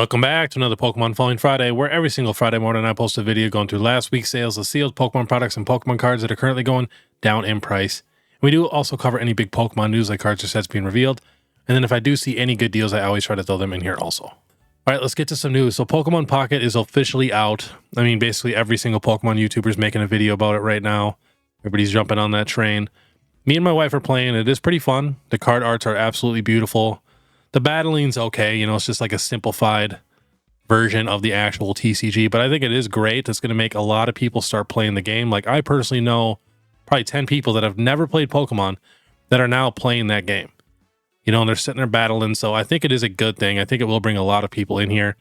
Welcome back to another Pokemon Following Friday, where every single Friday morning I post a video going through last week's sales of sealed Pokemon products and Pokemon cards that are currently going down in price. We do also cover any big Pokemon news like cards or sets being revealed, and then if I do see any good deals, I always try to throw them in here also. All right, let's get to some news. So Pokemon Pocket is officially out. I mean, basically every single Pokemon YouTuber is making a video about it right now. Everybody's jumping on that train. Me and my wife are playing. It is pretty fun. The card arts are absolutely beautiful. The battling's okay. You know, it's just like a simplified version of the actual TCG, but I think it is great. It's going to make a lot of people start playing the game. Like, I personally know probably 10 people that have never played Pokemon that are now playing that game. You know, and they're sitting there battling, so I think it is a good thing. I think it will bring a lot of people in here.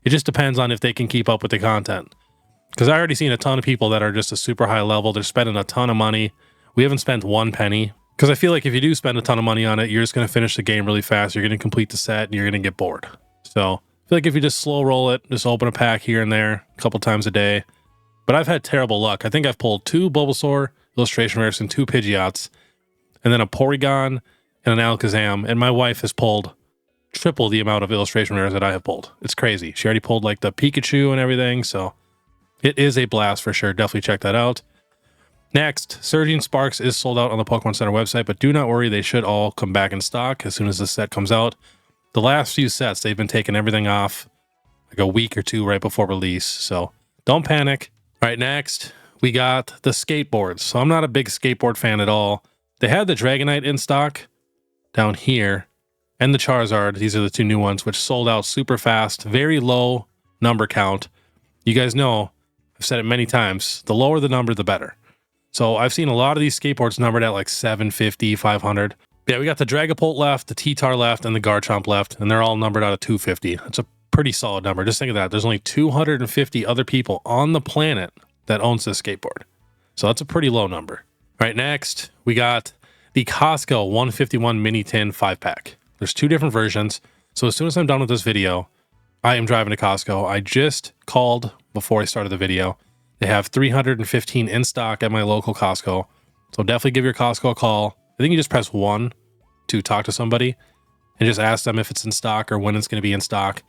It just depends on if they can keep up with the content. Because I already seen a ton of people that are just a super high level. They're spending a ton of money. We haven't spent one penny. Because I feel like if you do spend a ton of money on it, you're just going to finish the game really fast. You're going to complete the set, and you're going to get bored. So I feel like if you just slow roll it, just open a pack here and there a couple times a day. But I've had terrible luck. I think I've pulled 2 Bulbasaur illustration rares and 2 Pidgeots, and then a Porygon and an Alakazam, and my wife has pulled triple the amount of illustration rares that I have pulled. It's crazy. She already pulled like the Pikachu and everything, so it is a blast for sure. Definitely check that out. Next, Surging Sparks is sold out on the Pokemon Center website, but do not worry, they should all come back in stock as soon as the set comes out. The last few sets, they've been taking everything off like a week or two right before release, so don't panic. All right, next, we got the skateboards. So I'm not a big skateboard fan at all. They had the Dragonite in stock down here, and the Charizard. These are the 2 new ones, which sold out super fast, very low number count. You guys know, I've said it many times, the lower the number, the better. So I've seen a lot of these skateboards numbered at like 750, 500. Yeah, we got the Dragapult left, the T-Tar left, and the Garchomp left, and they're all numbered out of 250. That's a pretty solid number. Just think of that. There's only 250 other people on the planet that owns this skateboard. So that's a pretty low number. All right, next, we got the Costco 151 Mini Tin 5-pack. There's 2 different versions. So as soon as I'm done with this video, I am driving to Costco. I just called before I started the video. They have 315 in stock at my local Costco. So definitely give your Costco a call. I think you just press 1 to talk to somebody and just ask them if it's in stock or when it's going to be in stock.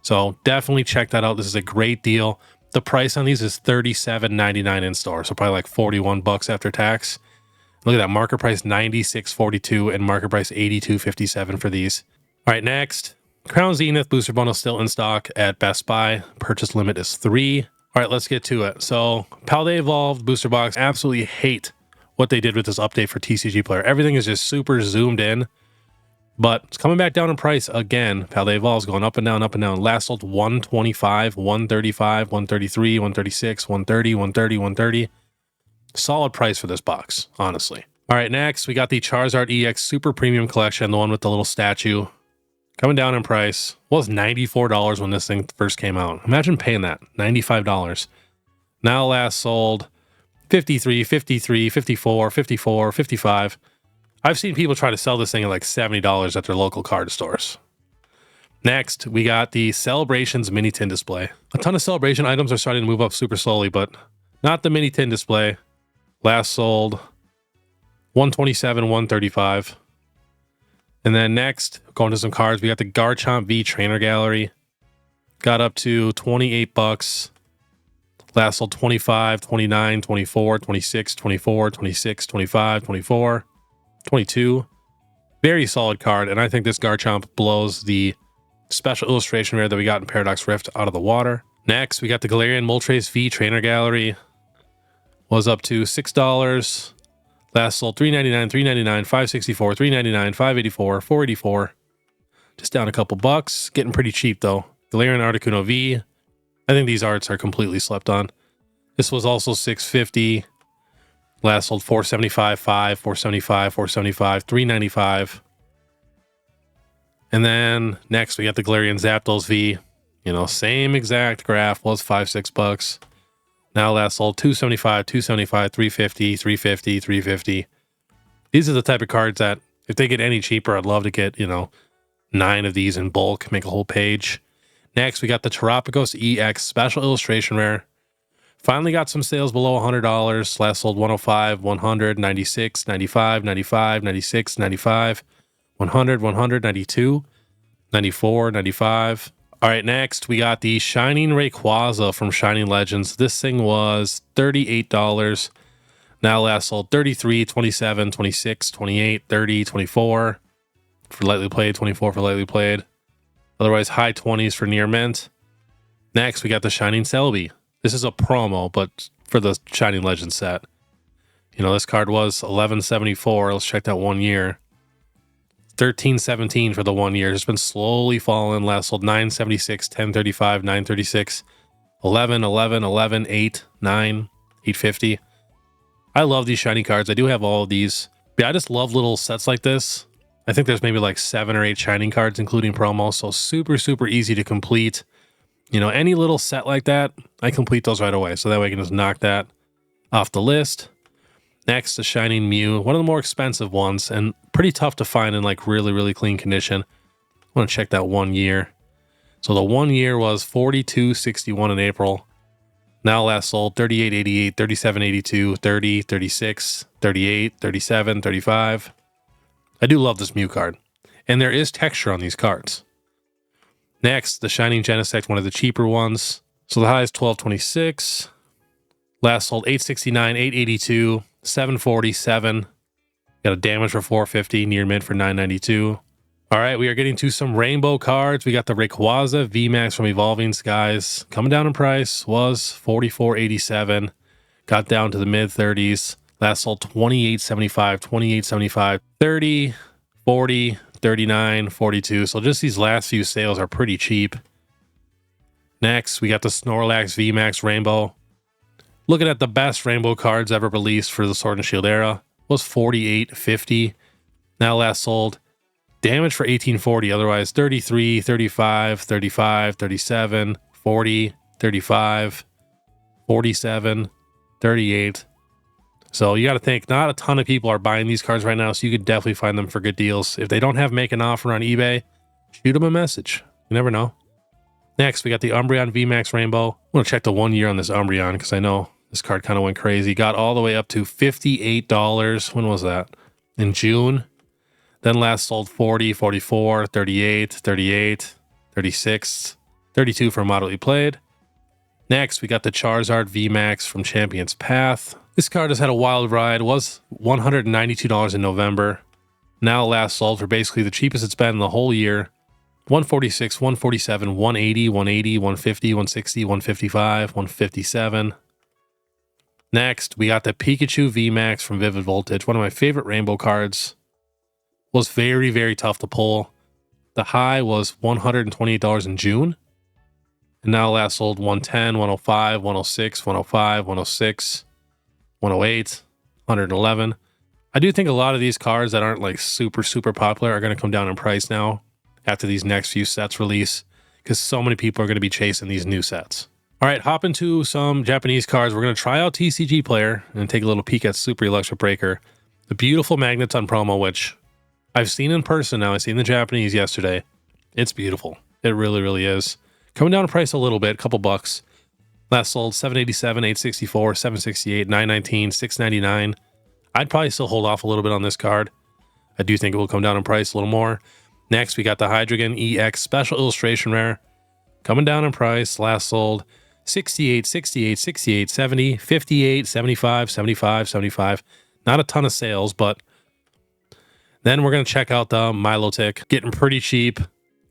So definitely check that out. This is a great deal. The price on these is $37.99 in store. So probably like 41 bucks after tax. Look at that, market price $96.42 and market price $82.57 for these. All right, next, Crown Zenith Booster Bundle still in stock at Best Buy. Purchase limit is 3. All right, let's get to it. So Paldea Evolved Booster Box, absolutely hate what they did with this update for TCG Player. Everything is just super zoomed in, but it's coming back down in price again. Paldea Evolved's going up and down, up and down. Last sold 125, 135, 133, 136, 130, 130, 130. Solid price for this box, honestly. All right, next, we got the Charizard EX Super Premium Collection, the one with the little statue. Coming down in price. Was $94 when this thing first came out. Imagine paying that, $95. Now last sold 53, 53, 54, 54, 55. I've seen people try to sell this thing at like $70 at their local card stores. Next, we got the Celebrations Mini Tin Display. A ton of Celebration items are starting to move up super slowly, but not the Mini Tin Display. Last sold 127, 135. And then next, going to some cards, we got the Garchomp V Trainer Gallery. Got up to 28 bucks. Last sold 25, 29, 24, 26, 24, 26, 25, 24, 22. Very solid card, and I think this Garchomp blows the special illustration rare that we got in Paradox Rift out of the water. Next, we got the Galarian Moltres V Trainer Gallery. Was up to $6. Last sold $3.99, $3.99, $5.64, $3.99, $5.84, $4.84. Just down a couple bucks. Getting pretty cheap though. Galarian Articuno V. I think these arts are completely slept on. This was also $6.50. Last sold $4.75, $5, $4.75, $4.75, $3.95. And then next we got the Galarian Zapdos V. You know, same exact graph. Was $5, $6. Now last sold $2.75, $2.75, $3.50, $3.50, $3.50. These are the type of cards that if they get any cheaper, I'd love to get, you know, 9 of these in bulk, make a whole page. Next, we got the Terapagos EX Special Illustration Rare. Finally got some sales below $100. Last sold 105, 100, 96, 95, 95, 96, 95, 100, 100, 92, 94, 95. All right, next we got the Shining Rayquaza from Shining Legends. This thing was $38. Now last sold 33, 27, 26, 28, 30, 24 for lightly played, 24 for lightly played. Otherwise, high 20s for near mint. Next, we got the Shining Celebi. This is a promo, but for the Shining Legends set. You know, this card was $11.74. Let's check that 1 year. $13.17 for the 1 year. It's been slowly falling. Last sold $9.76, $10.35, $9.36, $11, $11, $11, $8, $9, $8.50. I love these shiny cards. I do have all of these. But yeah, I just love little sets like this. I think there's maybe like 7 or 8 shining cards, including promos. So super, super easy to complete. You know, any little set like that, I complete those right away. So that way I can just knock that off the list. Next, the Shining Mew, one of the more expensive ones and pretty tough to find in like really, really clean condition. I want to check that 1 year. So the 1 year was $42.61 in April. Now last sold $38.88, $37.82, $30, $36, $38, $37, $35. I do love this Mew card. And there is texture on these cards. Next, the Shining Genesect, one of the cheaper ones. So the high is $12.26. Last sold $8.69, $8.82, $7.47. Got a damage for $4.50, near mint for $9.92. All right, we are getting to some rainbow cards. We got the Rayquaza VMAX from Evolving Skies. Coming down in price, was $44.87. Got down to the mid-30s. Last sold $28.75, $28.75, $30, $40, $39, $42. So just these last few sales are pretty cheap. Next, we got the Snorlax VMAX Rainbow. Looking at the best rainbow cards ever released for the Sword and Shield era, was $48.50. Now last sold. Damage for $18.40, otherwise $33, $35, $35, $37, $40, $35, $47, $38. So you got to think, not a ton of people are buying these cards right now, so you could definitely find them for good deals. If they don't have make an offer on eBay, shoot them a message. You never know. Next, we got the Umbreon VMAX Rainbow. I'm going to check the 1 year on this Umbreon because I know this card kind of went crazy. Got all the way up to $58. When was that? In June. Then last sold 40, 44, 38, 38, 36, 32 for moderately played. Next, we got the Charizard VMAX from Champion's Path. This card has had a wild ride. It was $192 in November. Now last sold for basically the cheapest it's been the whole year. 146, 147, 180, 180, 150, 160, 155, 157. Next, we got the Pikachu VMAX from Vivid Voltage, one of my favorite rainbow cards. Was very, very tough to pull. The high was $128 in June. And now last sold 110, 105, 106, 105, 106, 108, 111. I do think a lot of these cards that aren't like super, super popular are going to come down in price now after these next few sets release, because so many people are going to be chasing these new sets. All right, hop into some Japanese cards. We're going to try out TCG Player and take a little peek at Super Electric Breaker. The beautiful magnets on promo, which I've seen in person now. I seen the Japanese yesterday. It's beautiful. It really, really is. Coming down in price a little bit, couple bucks. Last sold $787, $864, $768, $919, $699. I'd probably still hold off a little bit on this card. I do think it will come down in price a little more. Next, we got the Hydreigon EX Special Illustration Rare. Coming down in price. Last sold $68, $68, $68, $70, $58, $75, $75, $75. Not a ton of sales, but then we're going to check out the Milotic. Getting pretty cheap.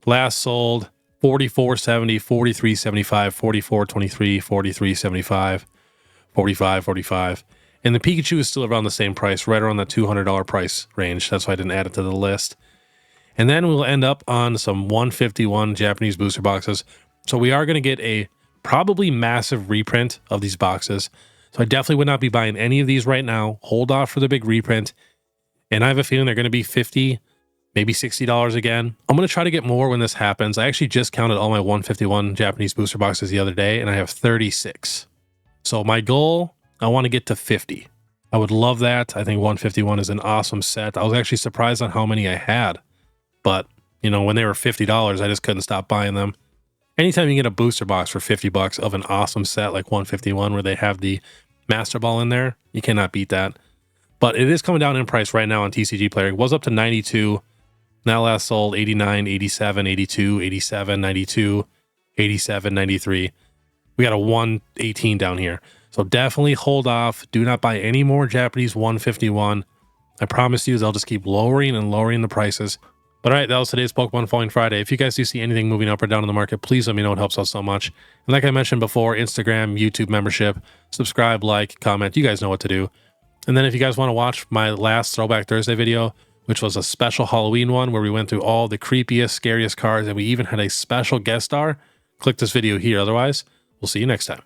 Last sold $44.70, $43.75, $44.23, $43.75, $45.45. And the Pikachu is still around the same price, right around the $200 price range. That's why I didn't add it to the list. And then we'll end up on some 151 Japanese booster boxes. So we are going to get a probably massive reprint of these boxes. So I definitely would not be buying any of these right now. Hold off for the big reprint. And I have a feeling they're going to be $50, maybe $60 again. I'm going to try to get more when this happens. I actually just counted all my 151 Japanese booster boxes the other day, and I have 36. So my goal, I want to get to 50. I would love that. I think 151 is an awesome set. I was actually surprised on how many I had. But, you know, when they were $50, I just couldn't stop buying them. Anytime you get a booster box for $50 of an awesome set like 151 where they have the Master Ball in there, you cannot beat that. But it is coming down in price right now on TCG Player. It was up to 92. Now last sold 89, 87, 82, 87, 92. 87, 93. We got a 118 down here. So definitely hold off. Do not buy any more Japanese 151. I promise you they'll just keep lowering and lowering the prices. But all right, that was today's Pokemon Falling Friday. If you guys do see anything moving up or down in the market, please let me know. It helps out so much. And like I mentioned before, Instagram, YouTube membership, subscribe, like, comment. You guys know what to do. And then if you guys want to watch my last Throwback Thursday video, which was a special Halloween one where we went through all the creepiest, scariest cards, and we even had a special guest star, click this video here. Otherwise, we'll see you next time.